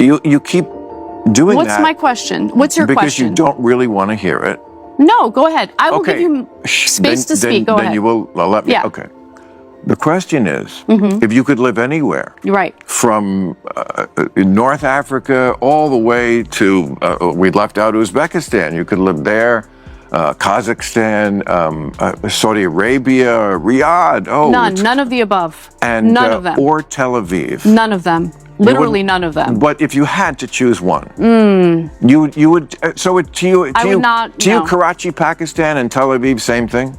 You keep doing that. What's my question? What's your because question? You don't really want to hear it. No, go ahead. I will give you space to speak. Go ahead. Then you will let me. Yeah. Okay. The question is, if you could live anywhere, right, from North Africa all the way to, we left out Uzbekistan, you could live there, Kazakhstan, Saudi Arabia, Riyadh. Oh, none of the above. And, none of them. Or Tel Aviv. None of them. Literally none of them. But if you had to choose one, you would. To you, Karachi, Pakistan, and Tel Aviv, same thing.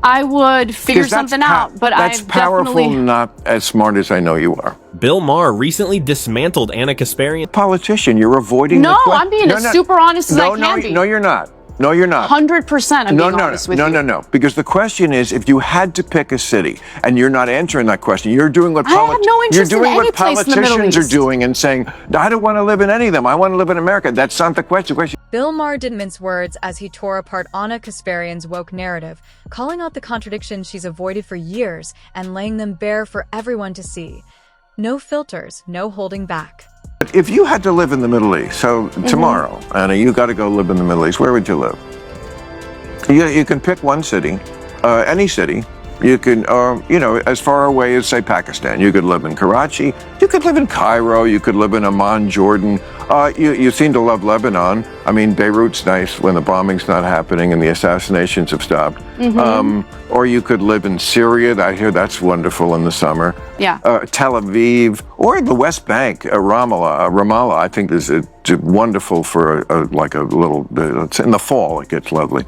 I would figure something out, but that's powerful, not as smart as I know you are. Bill Maher recently dismantled Ana Kasparian. Politician, you're avoiding the question. No, I'm being as super honest as I can be. No, you're not. No, you're not. 100% I'm being honest with you. No. Because the question is, if you had to pick a city, and you're not answering that question, you're doing what politicians are doing and saying, I don't want to live in any of them. I want to live in America. That's not the question. Bill Maher didn't mince words as he tore apart Ana Kasparian's woke narrative, calling out the contradictions she's avoided for years and laying them bare for everyone to see. No filters, no holding back. If you had to live in the Middle East, so tomorrow, Anna, you got to go live in the Middle East, where would you live? You can pick one city, any city. You can, as far away as, say, Pakistan. You could live in Karachi. You could live in Cairo. You could live in Amman, Jordan. You seem to love Lebanon. I mean, Beirut's nice when the bombing's not happening and the assassinations have stopped. Or you could live in Syria. I hear that's wonderful in the summer. Yeah. Tel Aviv or the West Bank, Ramallah. I think is wonderful for like a little. In the fall, it gets lovely.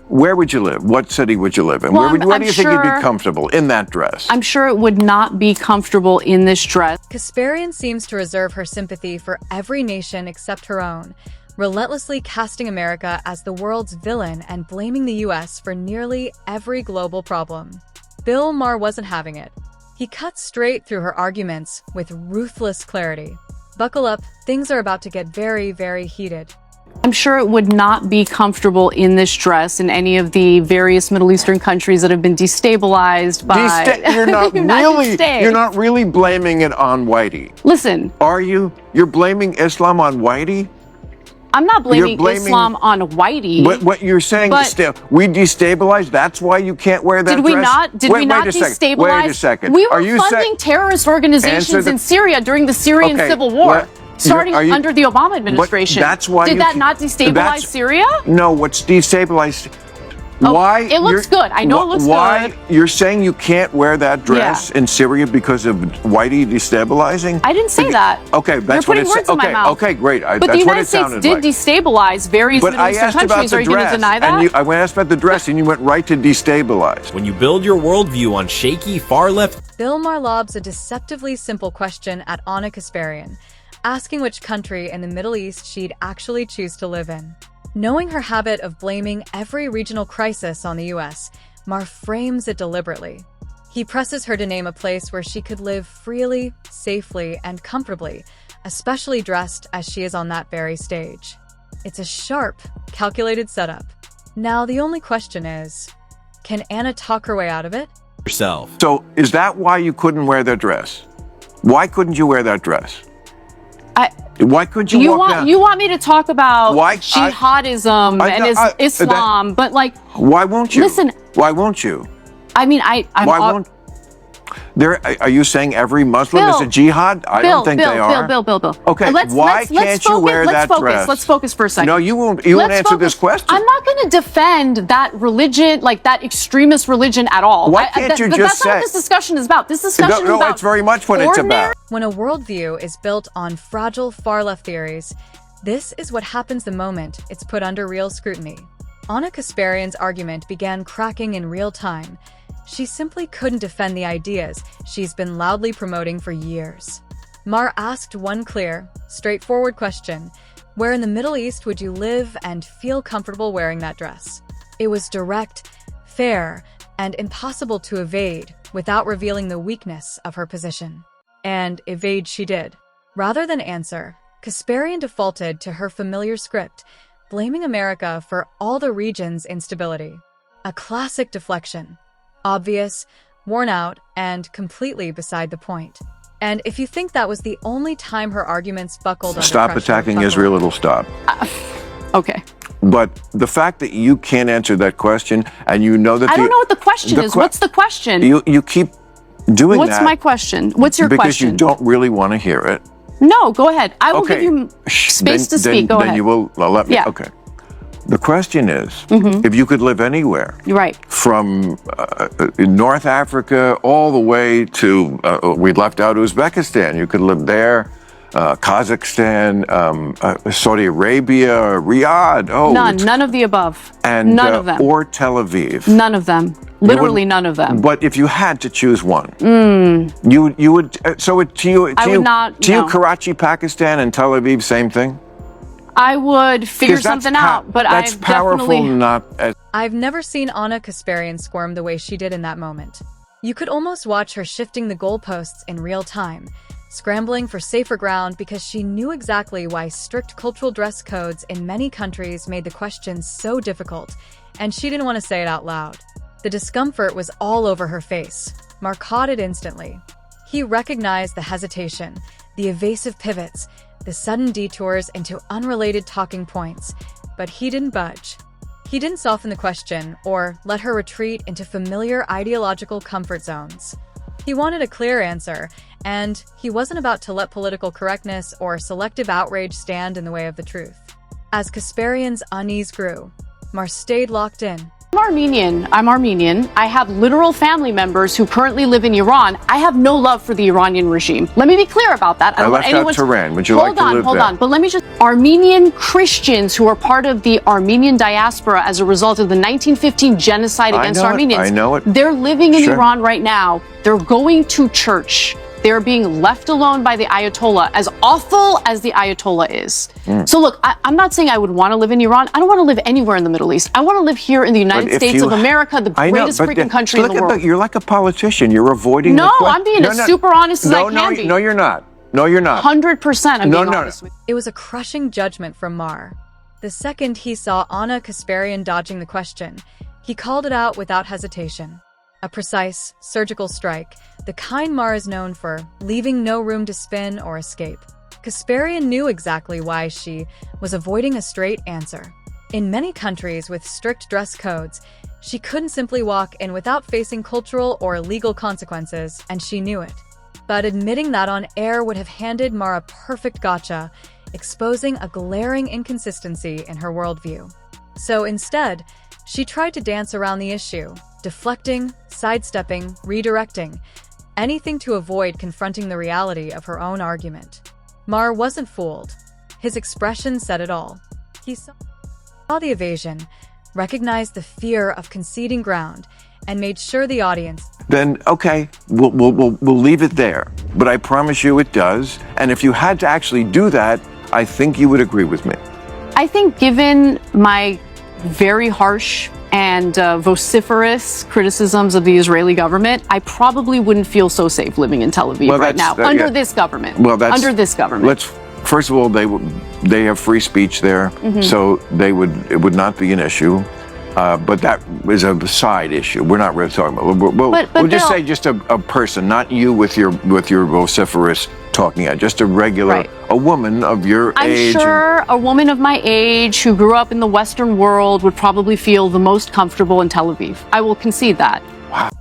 Where would you live? What city would you live in? Well, where do you think you'd be comfortable in that dress? I'm sure it would not be comfortable in this dress. Kasparian seems to reserve her sympathy for every nation except her own, relentlessly casting America as the world's villain and blaming the U.S. for nearly every global problem. Bill Maher wasn't having it. He cut straight through her arguments with ruthless clarity. Buckle up, things are about to get very, very heated. I'm sure it would not be comfortable in this dress in any of the various Middle Eastern countries that have been destabilized by... You're not really blaming it on Whitey. Listen. Are you? You're blaming Islam on Whitey? I'm not blaming Islam on Whitey. What you're saying is we destabilized, that's why you can't wear that dress? Did we not destabilize? Wait a second. We were funding terrorist organizations in Syria during the Syrian Civil War. Starting under the Obama administration. That's why Did that not destabilize Syria? No, what's destabilized? Why? It looks good. I know it looks good. You're saying you can't wear that dress in Syria because of Whitey destabilizing? I didn't say that. Okay, that's what it said. You're putting words in my mouth. Okay, great. But the United States did destabilize various Middle Eastern countries. Are you going to deny that? I asked about the dress, and you went right to destabilize. When you build your worldview on shaky, far-left... Bill Maher lobs a deceptively simple question at Ana Kasparian, asking which country in the Middle East she'd actually choose to live in. Knowing her habit of blaming every regional crisis on the U.S., Maher frames it deliberately. He presses her to name a place where she could live freely, safely, and comfortably, especially dressed as she is on that very stage. It's a sharp, calculated setup. Now, the only question is, can Ana talk her way out of it? Yourself. So, is that why you couldn't wear that dress? Why couldn't you wear that dress? Why couldn't you walk down? You want me to talk about jihadism and Islam, but like... Why won't you? Listen... Why won't you? I mean, Why won't... Are you saying every Muslim is a jihad? I don't think they are. Bill. Okay, why can't you wear that dress? Let's focus for a second. No, you won't answer this question. I'm not going to defend that religion, like that extremist religion at all. Why can't you just that's say... not what this discussion is about. This discussion is about... No, it's very much what it's about. When a worldview is built on fragile far-left theories, this is what happens the moment it's put under real scrutiny. Ana Kasparian's argument began cracking in real time. She simply couldn't defend the ideas she's been loudly promoting for years. Maher asked one clear, straightforward question: where in the Middle East would you live and feel comfortable wearing that dress? It was direct, fair, and impossible to evade without revealing the weakness of her position. And evade she did. Rather than answer, Kasparian defaulted to her familiar script, blaming America for all the region's instability. A classic deflection. Obvious, worn out, and completely beside the point. And if you think that was the only time her arguments buckled under Stop pressure, attacking buckle Israel, up. it'll stop. Okay. But the fact that you can't answer that question and you know that I don't know what the question is. What's the question? You keep doing What's that. my question? What's your because question? you don't really want to hear it. No, go ahead. I will Okay. give you space to speak. Go then ahead. you will let me. Yeah. Okay. The question is, if you could live anywhere, Right. from North Africa all the way to, we left out Uzbekistan. You could live there, Kazakhstan, Saudi Arabia, Riyadh. Oh, None of the above. and none of them. Or Tel Aviv. None of them. Literally none of them. But if you had to choose one, you would. So to you, I would not, To you, no. Karachi, Pakistan, and Tel Aviv, same thing. I would figure 'Cause that's something out, but that's I've powerful, definitely. not as. I've never seen Ana Kasparian squirm the way she did in that moment. You could almost watch her shifting the goalposts in real time, scrambling for safer ground because she knew exactly why strict cultural dress codes in many countries made the question so difficult, and she didn't want to say it out loud. The discomfort was all over her face. Maher caught it instantly. He recognized the hesitation, the evasive pivots, the sudden detours into unrelated talking points, but he didn't budge. He didn't soften the question or let her retreat into familiar ideological comfort zones. He wanted a clear answer, and he wasn't about to let political correctness or selective outrage stand in the way of the truth. As Kasparian's unease grew, Maher stayed locked in. I'm Armenian. I have literal family members who currently live in Iran. I have no love for the Iranian regime. Let me be clear about that. I don't want left out anyone Tehran. Would you like to live there? Hold on. But let me just. Armenian Christians who are part of the Armenian diaspora as a result of the 1915 genocide against Armenians. I know it. They're living in Sure. Iran right now. They're going to church. They're being left alone by the Ayatollah, as awful as the Ayatollah is. So look, I'm not saying I would want to live in Iran. I don't want to live anywhere in the Middle East. I want to live here in the United States of America, the greatest freaking country in the world. You're like a politician. You're avoiding. No, the question. I'm being as super honest as I can be. No, you're not. No, you're not. 100% I'm being honest with you. It was a crushing judgment from Maher. The second he saw Ana Kasparian dodging the question, he called it out without hesitation. A precise, surgical strike, the kind Maher is known for, leaving no room to spin or escape. Kasparian knew exactly why she was avoiding a straight answer. In many countries with strict dress codes, she couldn't simply walk in without facing cultural or legal consequences, and she knew it. But admitting that on air would have handed Maher a perfect gotcha, exposing a glaring inconsistency in her worldview. So instead, she tried to dance around the issue, deflecting, sidestepping, redirecting, anything to avoid confronting the reality of her own argument. Maher wasn't fooled. His expression said it all. He saw the evasion, recognized the fear of conceding ground, and made sure the audience. Then okay, we'll leave it there. But I promise you it does. And if you had to actually do that, I think you would agree with me. I think given my very harsh and vociferous criticisms of the Israeli government, I probably wouldn't feel so safe living in Tel Aviv right now under this government. Under this government. First of all, they have free speech there, so it would not be an issue. But that is a side issue. We're not really talking about. We'll just say just a person, not you with your vociferous talking at, just a regular, a woman of your age. I'm sure a woman of my age who grew up in the Western world would probably feel the most comfortable in Tel Aviv. I will concede that.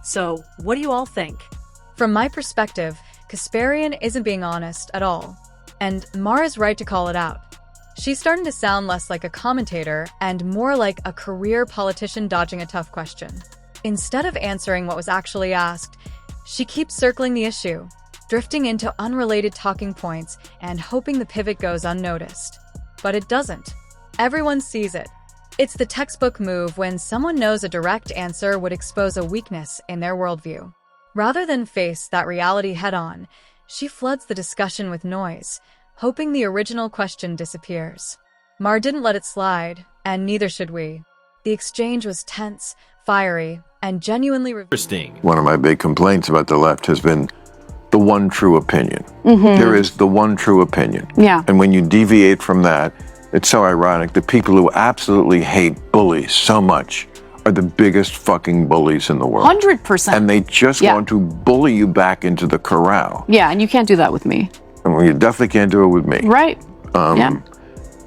So, what do you all think? From my perspective, Kasparian isn't being honest at all. And Maher is right to call it out. She's starting to sound less like a commentator and more like a career politician dodging a tough question. Instead of answering what was actually asked, she keeps circling the issue, drifting into unrelated talking points and hoping the pivot goes unnoticed. But it doesn't. Everyone sees it. It's the textbook move when someone knows a direct answer would expose a weakness in their worldview. Rather than face that reality head-on, she floods the discussion with noise, hoping the original question disappears. Maher didn't let it slide, and neither should we. The exchange was tense, fiery, and genuinely Interesting. One of my big complaints about the left has been the one true opinion. There is the one true opinion. Yeah. And when you deviate from that, it's so ironic. The people who absolutely hate bullies so much are the biggest fucking bullies in the world. 100%. And they just Yeah. want to bully you back into the corral. Yeah, and you can't do that with me. And you definitely can't do it with me. Right. Yeah.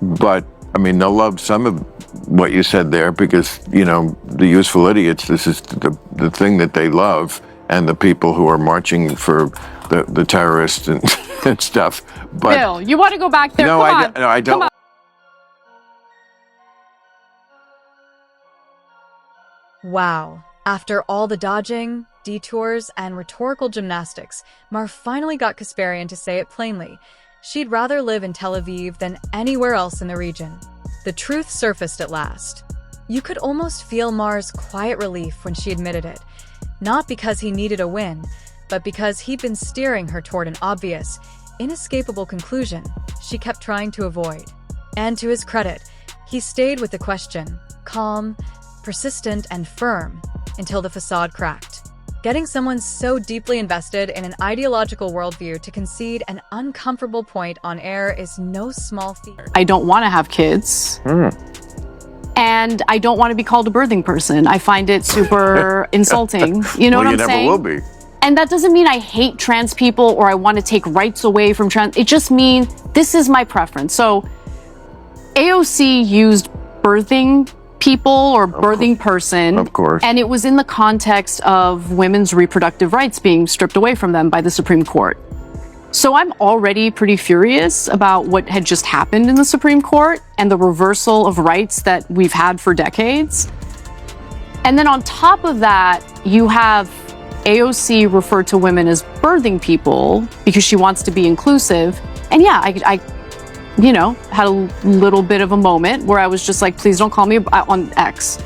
But, I mean, they'll love some of what you said there because, you know, the useful idiots, this is the thing that they love, and the people who are marching for the terrorists and, and stuff. But Bill, you want to go back there? no, Come I, on. no, I don't. Come on. Wow. After all the dodging, detours, and rhetorical gymnastics, Maher finally got Kasparian to say it plainly. She'd rather live in Tel Aviv than anywhere else in the region. The truth surfaced at last. You could almost feel Maher's quiet relief when she admitted it. Not because he needed a win, but because he'd been steering her toward an obvious, inescapable conclusion she kept trying to avoid. And to his credit, he stayed with the question, calm, persistent, and firm, until the facade cracked. Getting someone so deeply invested in an ideological worldview to concede an uncomfortable point on air is no small feat. I don't want to have kids. And I don't want to be called a birthing person. I find it super insulting. You know Well, what you I'm never saying? will be. And that doesn't mean I hate trans people or I want to take rights away from trans. It just means this is my preference. So AOC used birthing people or birthing person. Of course. And it was in the context of women's reproductive rights being stripped away from them by the Supreme Court. So I'm already pretty furious about what had just happened in the Supreme Court and the reversal of rights that we've had for decades. And then on top of that, you have AOC refer to women as birthing people because she wants to be inclusive. And yeah, I you know, had a little bit of a moment where I was just like, please don't call me on X,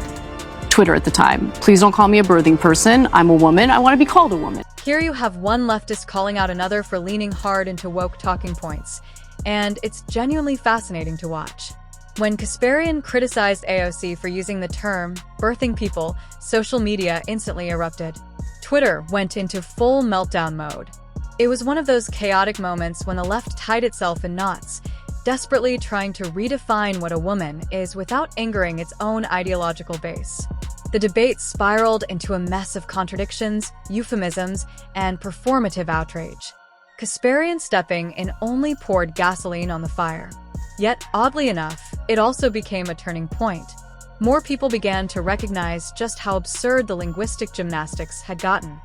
Twitter at the time. Please don't call me a birthing person. I'm a woman. I want to be called a woman. Here you have one leftist calling out another for leaning hard into woke talking points, and it's genuinely fascinating to watch. When Kasparian criticized AOC for using the term birthing people, social media instantly erupted. Twitter went into full meltdown mode. It was one of those chaotic moments when the left tied itself in knots, desperately trying to redefine what a woman is without angering its own ideological base. The debate spiraled into a mess of contradictions, euphemisms, and performative outrage. Kasparian stepping in only poured gasoline on the fire. Yet, oddly enough, it also became a turning point. More people began to recognize just how absurd the linguistic gymnastics had gotten.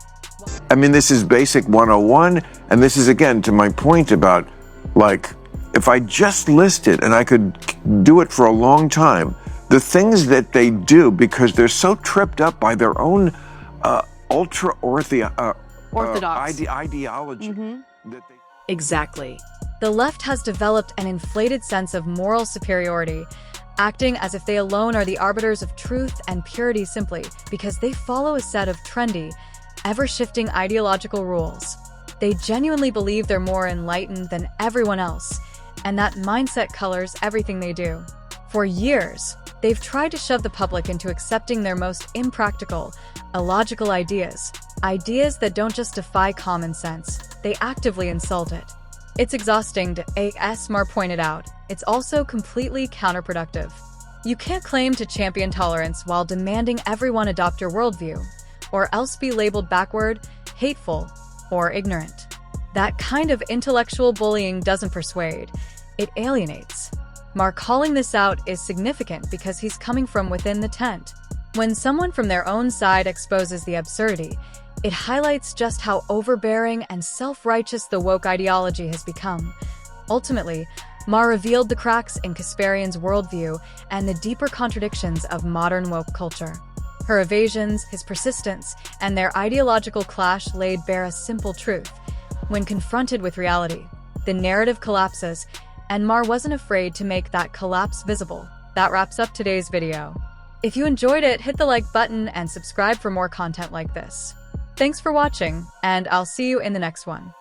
I mean, this is basic 101, and this is, again, to my point about, like, if I just listed, and I could do it for a long time, the things that they do because they're so tripped up by their own Orthodox ideology. That they... Exactly. The left has developed an inflated sense of moral superiority, acting as if they alone are the arbiters of truth and purity simply because they follow a set of trendy, ever-shifting ideological rules. They genuinely believe they're more enlightened than everyone else, and that mindset colors everything they do. For years, they've tried to shove the public into accepting their most impractical, illogical ideas that don't just defy common sense, they actively insult it. It's exhausting to, as Maher pointed out, it's also completely counterproductive. You can't claim to champion tolerance while demanding everyone adopt your worldview, or else be labeled backward, hateful, or ignorant. That kind of intellectual bullying doesn't persuade, it alienates. Maher calling this out is significant because he's coming from within the tent. When someone from their own side exposes the absurdity, it highlights just how overbearing and self-righteous the woke ideology has become. Ultimately, Maher revealed the cracks in Kasparian's worldview and the deeper contradictions of modern woke culture. Her evasions, his persistence, and their ideological clash laid bare a simple truth. When confronted with reality, the narrative collapses, and Maher wasn't afraid to make that collapse visible. That wraps up today's video. If you enjoyed it, hit the like button and subscribe for more content like this. Thanks for watching, and I'll see you in the next one.